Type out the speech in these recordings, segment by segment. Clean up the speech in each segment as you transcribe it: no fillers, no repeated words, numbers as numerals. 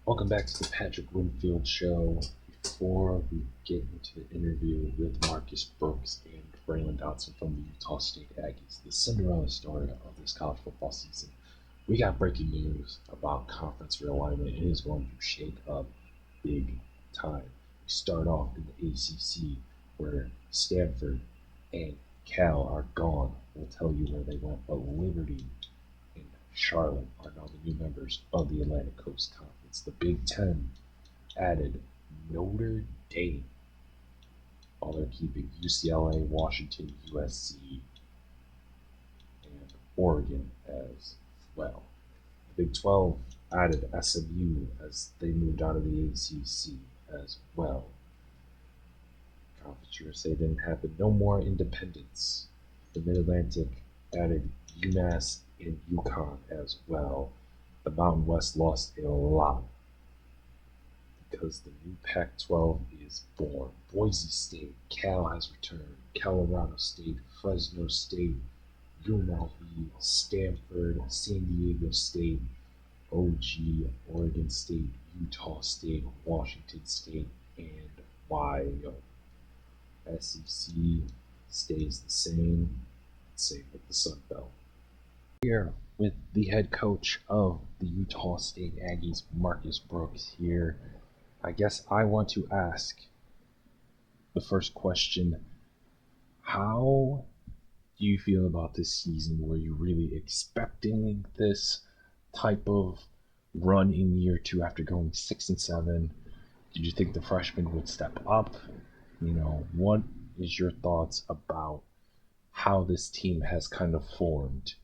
Welcome back to the Patrick Whitfield Show. Before we get into the interview with Marcus Brooks and Braylon Dotson from the Utah State Aggies, the Cinderella story of this college football season, we got breaking news about conference realignment. It is going to shake up big time. We start off in the ACC, where Stanford and Cal are gone. We'll tell you where they went, but Liberty and Charlotte are now the new members of the Atlantic Coast Conference. The Big Ten added Notre Dame, while they're keeping UCLA, Washington, USC, and Oregon as well. The Big 12 added SMU as they moved out of the ACC as well. Conference USA didn't happen. No more independence. The Mid-Atlantic added UMass and UConn as well. The Mountain West lost a lot because the new Pac-12 is born. Boise State, Cal has returned. Colorado State, Fresno State, UNLV, Stanford, San Diego State, OG, Oregon State, Utah State, Washington State, and Wyoming. SEC stays the same with the Sun Belt. Here with the head coach of the Utah State Aggies, Marcus Brooks here. I guess I want to ask the first question. How do you feel about this season? Were you really expecting this type of run in year two after going 6-7? Did you think the freshmen would step up? What is your thoughts about how this team has kind of formed?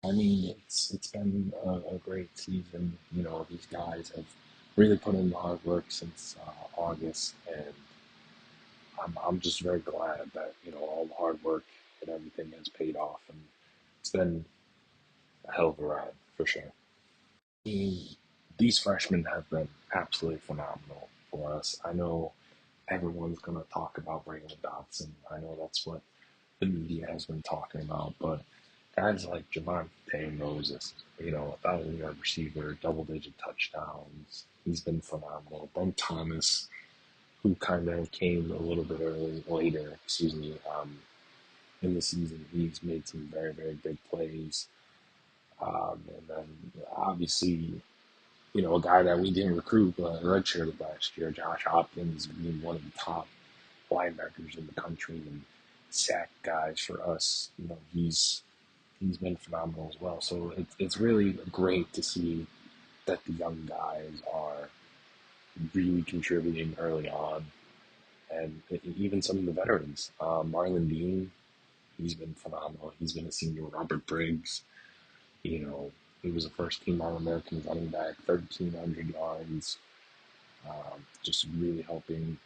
I mean, it's been a great season. These guys have really put in the hard work since August, and I'm just very glad that all the hard work and everything has paid off, and it's been a hell of a ride for sure. I mean, these freshmen have been absolutely phenomenal for us. I know everyone's going to talk about Braylon Dotson. I know that's what the media has been talking about, but guys like Javonte Moses, 1,000-yard receiver, double-digit touchdowns. He's been phenomenal. Ben Thomas, who kind of came a little bit later, in the season. He's made some very, very big plays. And then, obviously, a guy that we didn't recruit, but redshirted last year, Josh Hopkins, being one of the top linebackers in the country and sack guys for us. He's been phenomenal as well. So it's really great to see that the young guys are really contributing early on, and even some of the veterans. Marlon Dean, he's been phenomenal. He's been a senior. Robert Briggs, he was a first-team All-American running back, 1,300 yards, just really helping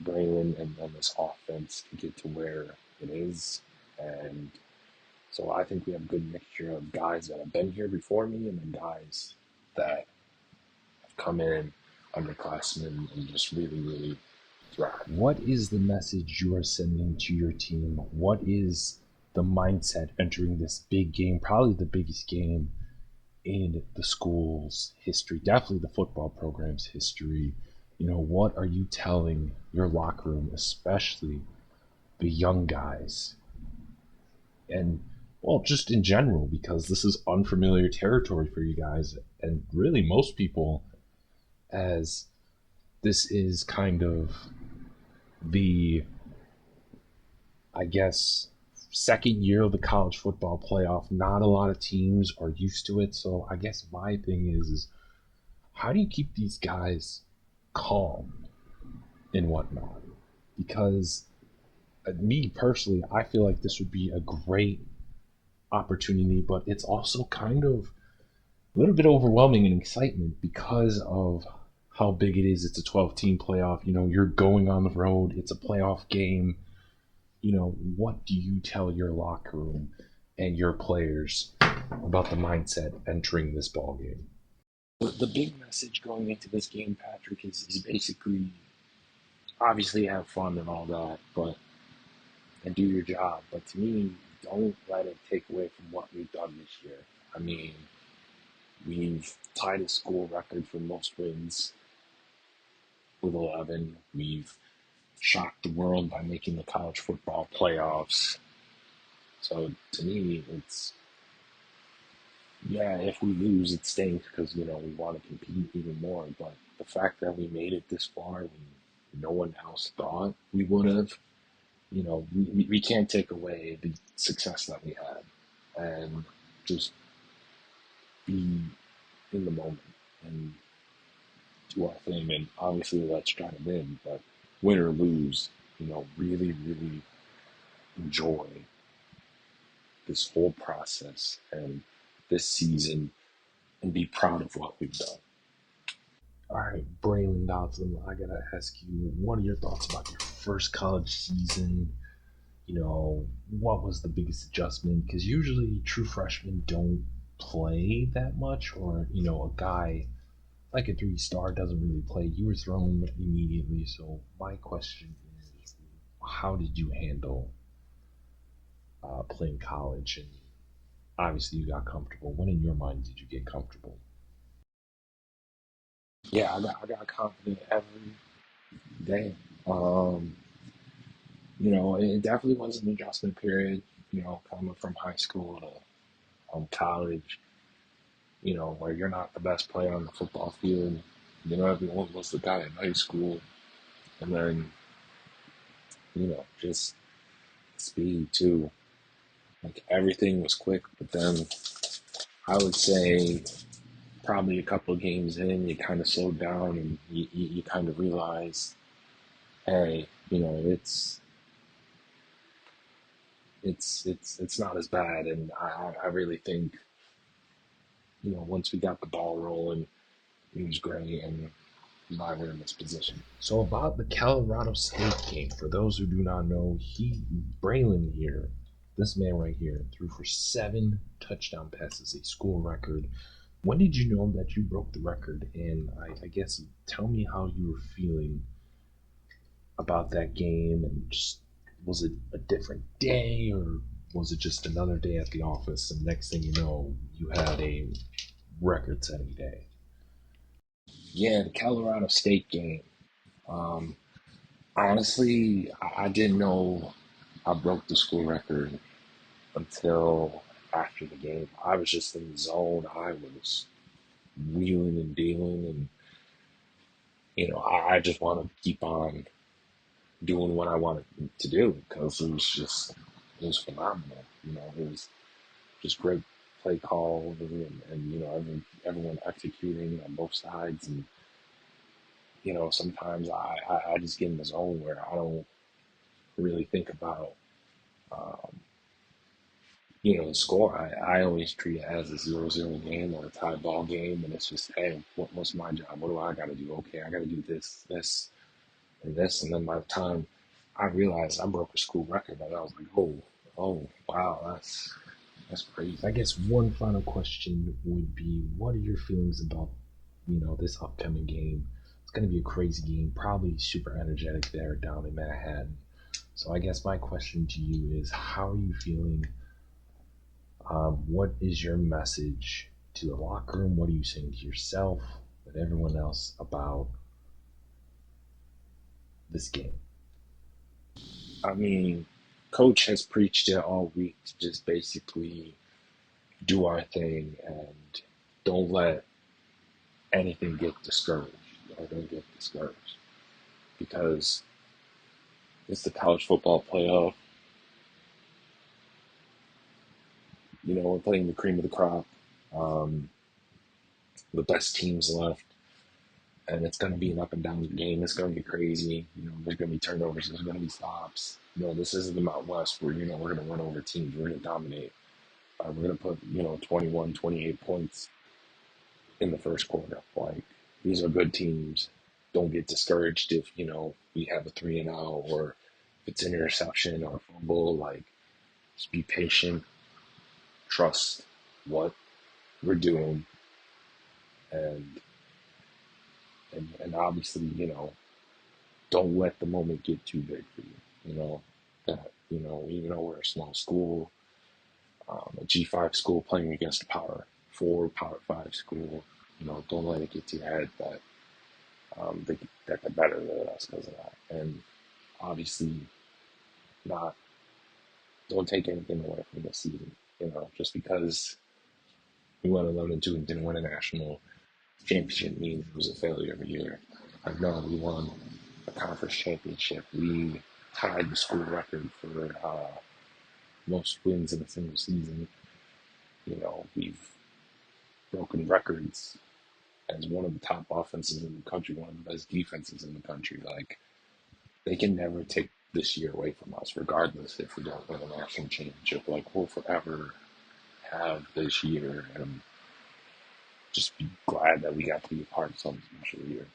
Braylon and this offense to get to where it is. And so I think we have a good mixture of guys that have been here before me and then guys that have come in underclassmen and just really, really thrive. What is the message you are sending to your team? What is the mindset entering this big game, probably the biggest game in the school's history, definitely the football program's history? What are you telling your locker room, especially the young guys? And, well, just in general, because this is unfamiliar territory for you guys, and really most people, as this is kind of the, I guess, second year of the college football playoff. Not a lot of teams are used to it. So I guess my thing is how do you keep these guys calm and whatnot? Because me personally, I feel like this would be a great opportunity, but it's also kind of a little bit overwhelming in excitement because of how big it is. It's a 12-team playoff. You're going on the road. It's a playoff game. What do you tell your locker room and your players about the mindset entering this ball game? The big message going into this game, Patrick, is basically obviously have fun and all that, and do your job. But to me, don't let it take away from what we've done this year. I mean, We've tied a school record for most wins with 11. We've shocked the world by making the college football playoffs. So to me, it's, yeah, if we lose, it stinks because, we want to compete even more. But the fact that we made it this far when no one else thought we would have, we can't take away the success that we had and just be in the moment and do our thing. And obviously, let's try to win, but win or lose, really, really enjoy this whole process and this season and be proud of what we've done. All right, Braylon Dotson, I gotta ask you, what are your thoughts about your first college season? What was the biggest adjustment? Because usually true freshmen don't play that much, or, a guy like a 3 star doesn't really play. You were thrown immediately. So, my question is, how did you handle playing college? And obviously, you got comfortable. When in your mind did you get comfortable? Yeah, I got confident every day. Um, it definitely was an adjustment period, coming from high school to college, where you're not the best player on the football field. Everyone was the guy in high school. And then, just speed too. Like everything was quick, but then I would say probably a couple of games in, you kind of slowed down and you kind of realize, hey, it's not as bad. And I really think, once we got the ball rolling, it was great and why we're in this position. So, about the Colorado State game, for those who do not know, Braylon here, this man right here, threw for 7 touchdown passes, a school record. When did you know that you broke the record? And I guess tell me how you were feeling about that game, and just was it a different day, or was it just another day at the office and next thing you know you had a record setting day? Yeah, the Colorado State game. Um, Honestly, I didn't know I broke the school record until after the game. I was just in the zone. I was wheeling and dealing, and I just want to keep on doing what I wanted to do because it was phenomenal. It was just great play calls and everyone executing on both sides. And sometimes I just get in the zone where I don't really think about um, the score. I always treat it as a 0-0 game or a tie ball game, and it's just, hey, what's my job? What do I got to do? Okay, I got to do this, and this, and then by the time I realized I broke a school record, and I was like, oh, wow, that's crazy. I guess one final question would be, what are your feelings about this upcoming game? It's going to be a crazy game, probably super energetic there down in Manhattan. So I guess my question to you is, how are you feeling? What is your message to the locker room? What are you saying to yourself and everyone else about this game? I mean, coach has preached it all week to just basically do our thing and don't let anything get discouraged or don't get discouraged because it's the college football playoff. We're playing the cream of the crop, um, the best teams left, and it's going to be an up and down game. It's going to be crazy. There's going to be turnovers. There's going to be stops. This isn't the Mountain West where we're going to run over teams. We're going to dominate. We're going to put 21, 28 points in the first quarter. Like these are good teams. Don't get discouraged if we have a 3-and-out or if it's an interception or a fumble. Like just be patient, trust what we're doing, and and obviously don't let the moment get too big for you. That even though we're a small school, a G5 school playing against the power for Power Five school. Don't let it get to your head that that they're better than us because of that. And obviously, not don't take anything away from this season. Just because we went 11-2 and didn't win a national championship means it was a failure every year. Like, no, we won a conference championship. We tied the school record for most wins in a single season. We've broken records as one of the top offenses in the country, one of the best defenses in the country. Like, they can never take this year away from us, regardless if we don't win a national championship. Like, we'll forever have this year and just be glad that we got to be a part of something special here.